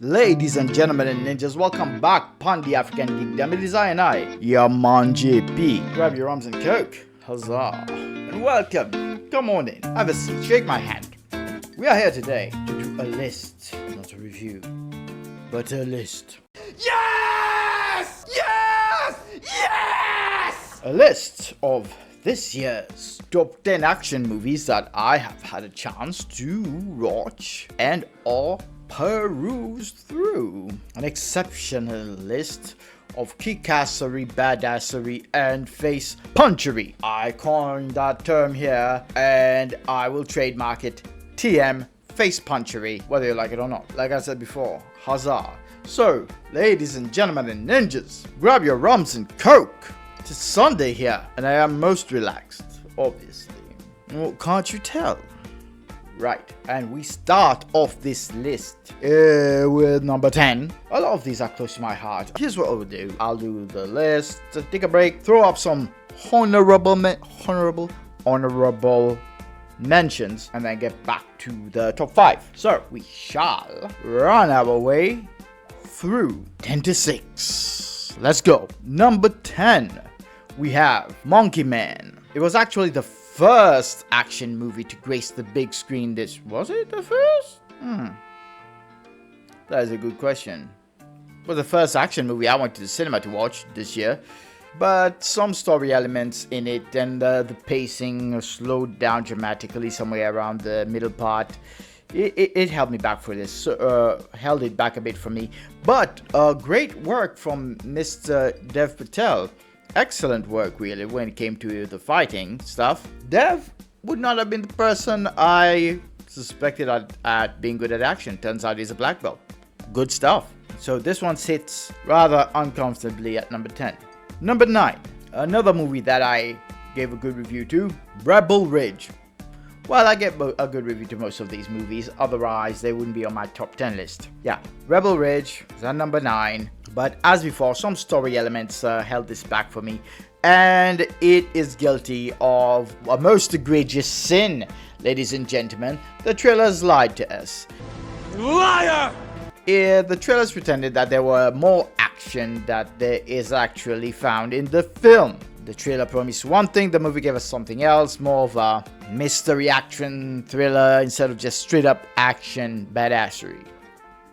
Ladies and gentlemen and ninjas, welcome back upon the African Geekdom. It is I and I, your man JP. Grab your arms and coke. Huzzah. And welcome. Come on in. Have a seat. Shake my hand. We are here today to do a list. Not a review, but a list. Yes! Yes! Yes! A list of this year's top 10 action movies that I have had a chance to watch and or peruse through. An exceptional list of kickassery, badassery, and face punchery. I coined that term here and I will trademark it. TM face punchery, whether you like it or not. Like I said before, huzzah. So, ladies and gentlemen and ninjas, grab your rums and coke. It's Sunday here, and I am most relaxed, obviously. Well, can't you tell? Right, and we start off this list with number 10. A lot of these are close to my heart. Here's what I'll do. I'll do the list, take a break, throw up some honorable mentions, and then get back to the top 5. So, we shall run our way through 10 to 6. Let's go. Number 10, we have Monkey Man. It was actually the first action movie to grace the big screen. Was it the first? That is a good question. It was the first action movie I went to the cinema to watch this year, but some story elements in it and the pacing slowed down dramatically somewhere around the middle part. It held me back for this, held it back a bit for me. But great work from Mr. Dev Patel. Excellent work, really, when it came to the fighting stuff. Dev would not have been the person I suspected at being good at action. Turns out he's a black belt. Good stuff. So this one sits rather uncomfortably at number 10. Number 9, another movie that I gave a good review to, Rebel Ridge. Well, I get a good review to most of these movies, otherwise they wouldn't be on my top 10 list. Yeah, Rebel Ridge is at number 9, but as before, some story elements held this back for me, and it is guilty of a most egregious sin, ladies and gentlemen. The trailers lied to us. Liar! The trailers pretended that there were more action that there is actually found in the film. The trailer promised one thing, the movie gave us something else, more of a mystery action thriller instead of just straight up action badassery.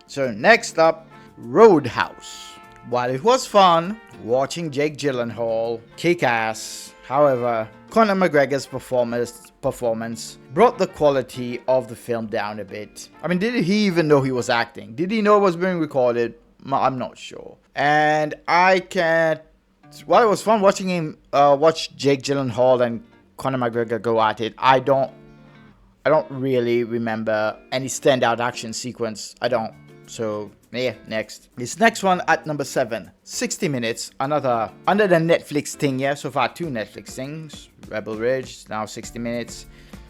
So next up, Roadhouse. While it was fun watching Jake Gyllenhaal kick ass, however, Conor McGregor's performance brought the quality of the film down a bit. I mean, did he even know he was acting? Did he know it was being recorded? I'm not sure. And while it was fun watching him watch Jake Gyllenhaal and Conor McGregor go at it, I don't really remember any standout action sequence. I don't. So yeah, next. This next one at number 7, 60 Minutes. Another under the Netflix thing. Yeah, so far 2 Netflix things. Rebel Ridge, now 60 Minutes.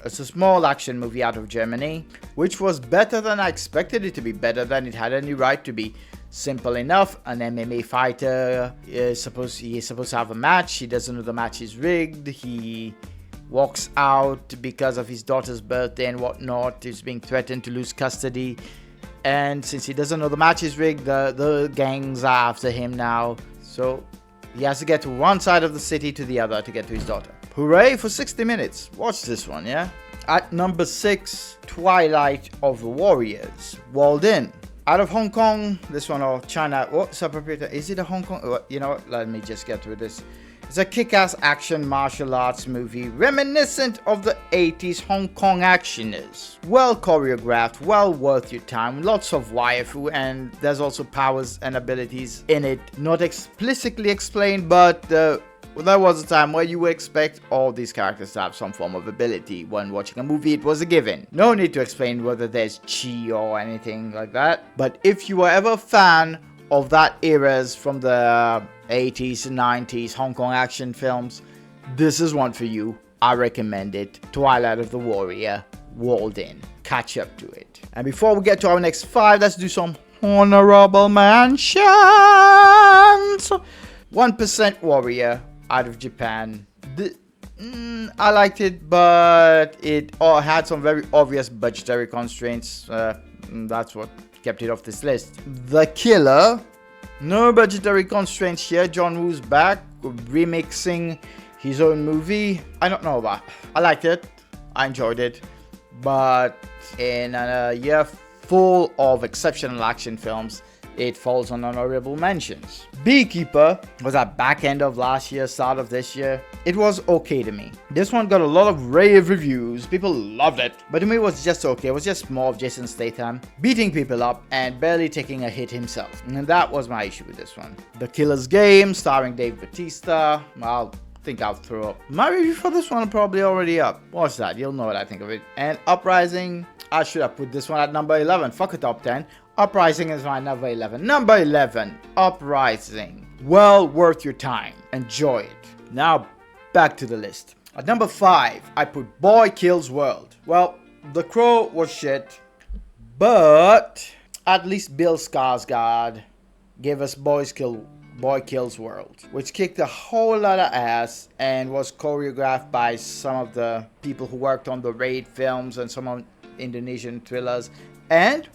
It's a small action movie out of Germany, which was better than I expected it to be, better than it had any right to be. Simple enough, an MMA fighter is supposed to have a match. He doesn't know the match is rigged. He walks out because of his daughter's birthday and whatnot. He's being threatened to lose custody. And since he doesn't know the match is rigged, the gangs are after him now. So he has to get to one side of the city to the other to get to his daughter. Hooray for 60 Minutes. Watch this one, yeah? At number 6, Twilight of the Warriors. Walled In. Out of Hong Kong, this one, or China, what's appropriate? Is it a Hong Kong? You know what? Let me just get through this. It's a kick-ass action martial arts movie reminiscent of the 80s Hong Kong actioners. Well choreographed, well worth your time, lots of waifu, and there's also powers and abilities in it. Not explicitly explained, but there was a time where you would expect all these characters to have some form of ability. When watching a movie, it was a given. No need to explain whether there's chi or anything like that. But if you were ever a fan of that eras from the 80s and 90s Hong Kong action films, this is one for you. I recommend it. Twilight of the Warrior, Walled In. Catch up to it. And before we get to our next 5, let's do some honorable mentions. 1% Warrior out of Japan. I liked it, but it had some very obvious budgetary constraints. That's what kept it off this list. The Killer. No budgetary constraints here. John Woo's back, remixing his own movie. I don't know about. I liked it. I enjoyed it. But in a year full of exceptional action films, it falls on honorable mentions. Beekeeper was at back end of last year, start of this year. It was okay to me. This one got a lot of rave reviews. People loved it. But to me, it was just okay. It was just more of Jason Statham beating people up and barely taking a hit himself. And that was my issue with this one. The Killer's Game, starring Dave Bautista. Well, think I'll throw up. My review for this one probably already up. Watch that, you'll know what I think of it. And Uprising, I should have put this one at number 11. Fuck a top 10. Uprising is my number 11. Number 11, Uprising. Well worth your time. Enjoy it. Now, back to the list. At number 5, I put Boy Kills World. Well, The Crow was shit, but at least Bill Skarsgård gave us Boy Kills World, which kicked a whole lot of ass and was choreographed by some of the people who worked on the Raid films and some of Indonesian thrillers, and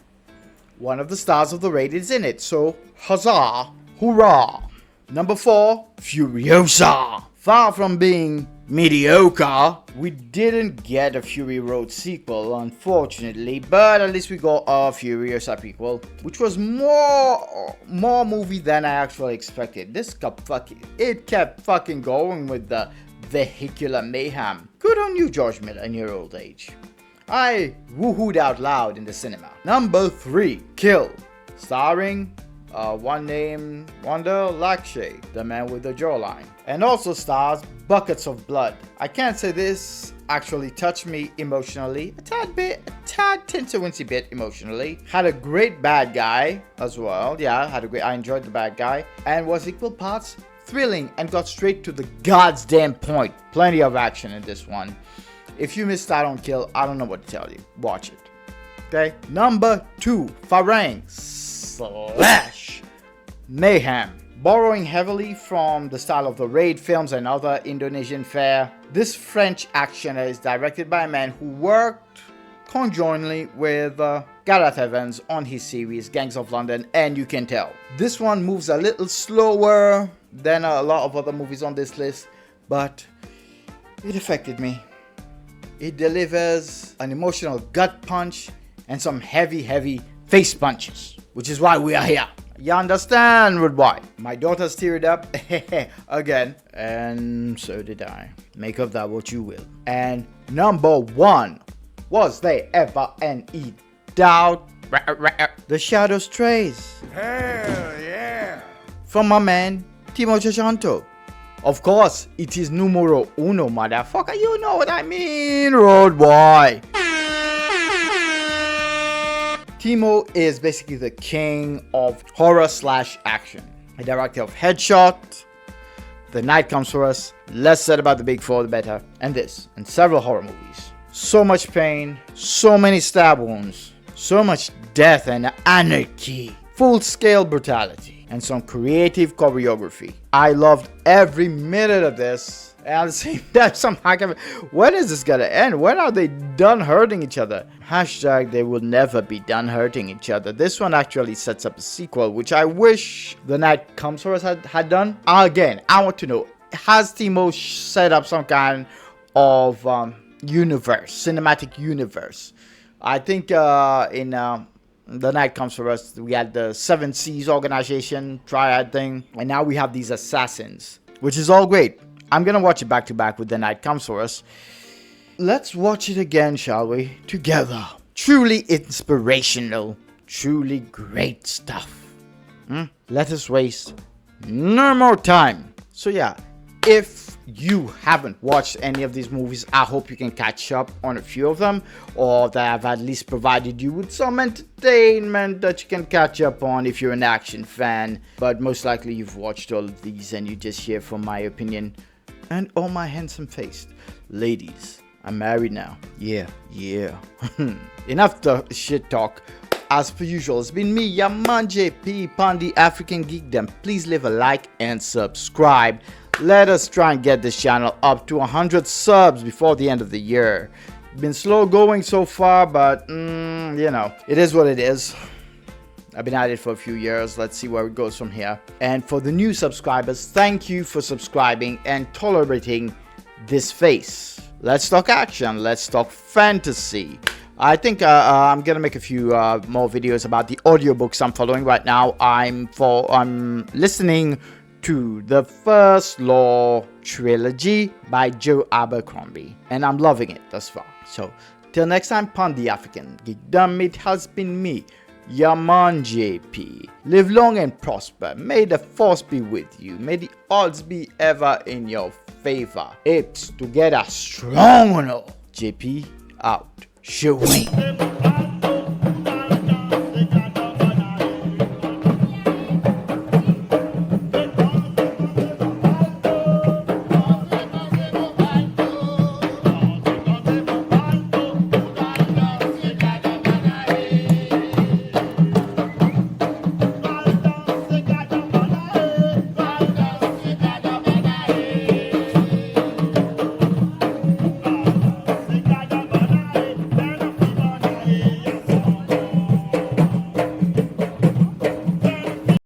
one of the stars of the Raid is in it, so huzzah, hoorah. Number 4, Furiosa. Far from being mediocre, we didn't get a Fury Road sequel, unfortunately, but at least we got a Furiosa prequel, which was more movie than I actually expected. It kept fucking going with the vehicular mayhem. Good on you, George Miller, in your old age. I woohooed out loud in the cinema. Number 3, Kill, starring one named Wanda Lakshay, the man with the jawline, and also stars buckets of blood. I can't say this actually touched me emotionally, a tad teensy bit emotionally. Had a great bad guy as well. Yeah, I enjoyed the bad guy, and was equal parts thrilling and got straight to the goddamn point. Plenty of action in this one. If you missed out on Kill, I don't know what to tell you. Watch it. Okay. Number 2, Farang / Mayhem. Borrowing heavily from the style of the Raid films and other Indonesian fare, this French action is directed by a man who worked conjointly with Gareth Evans on his series Gangs of London, and you can tell. This one moves a little slower than a lot of other movies on this list, but it affected me. It delivers an emotional gut punch and some heavy face punches, which is why we are here. You understand why? My daughter teared up again, and so did I. Make of that what you will. And number 1, was there ever any doubt? The Shadow Strays. Hell yeah! From my man, Timo Tjahjanto. Of course, it is numero uno, motherfucker. You know what I mean, road boy. Timo is basically the king of horror / action. A director of Headshot, The Night Comes For Us, less said about the Big Four the better, and this, and several horror movies. So much pain, so many stab wounds, so much death and anarchy, full-scale brutality, and some creative choreography. I loved every minute of this. And at the same time, when is this gonna end? When are they done hurting each other? # they will never be done hurting each other. This one actually sets up a sequel, which I wish The Night Comes For Us had done. Again, I want to know, has Timo set up some kind of cinematic universe? I think in The Night Comes For Us, we had the Seven Seas organization, triad thing, and now we have these assassins, which is all great. I'm gonna watch it back to back with The Night Comes For Us. Let's watch it again, shall we? Together. Truly inspirational. Truly great stuff. Let us waste no more time. So yeah, if you haven't watched any of these movies, I hope you can catch up on a few of them, or that I've at least provided you with some entertainment that you can catch up on if you're an action fan. But most likely you've watched all of these and you just hear from my opinion and all my handsome face. Ladies, I'm married now. Yeah. Enough the shit talk. As per usual, it's been me, your man JP, Pandi African Geekdom. Please leave a like and subscribe. Let us try and get this channel up to 100 subs before the end of the year. Been slow going so far, but you know, it is what it is. I've been at it for a few years. Let's see where it goes from here. And for the new subscribers, thank you for subscribing and tolerating this face. Let's talk action. Let's talk fantasy. I think I'm gonna make a few more videos about the audiobooks I'm following right now. I'm listening to the First Law trilogy by Joe Abercrombie, and I'm loving it thus far. So till next time, Pon the African Geekdom, it has been me, Yaman JP. Live long and prosper. May the force be with you. May the odds be ever in your favor. It's together strong. JP out. Shawing.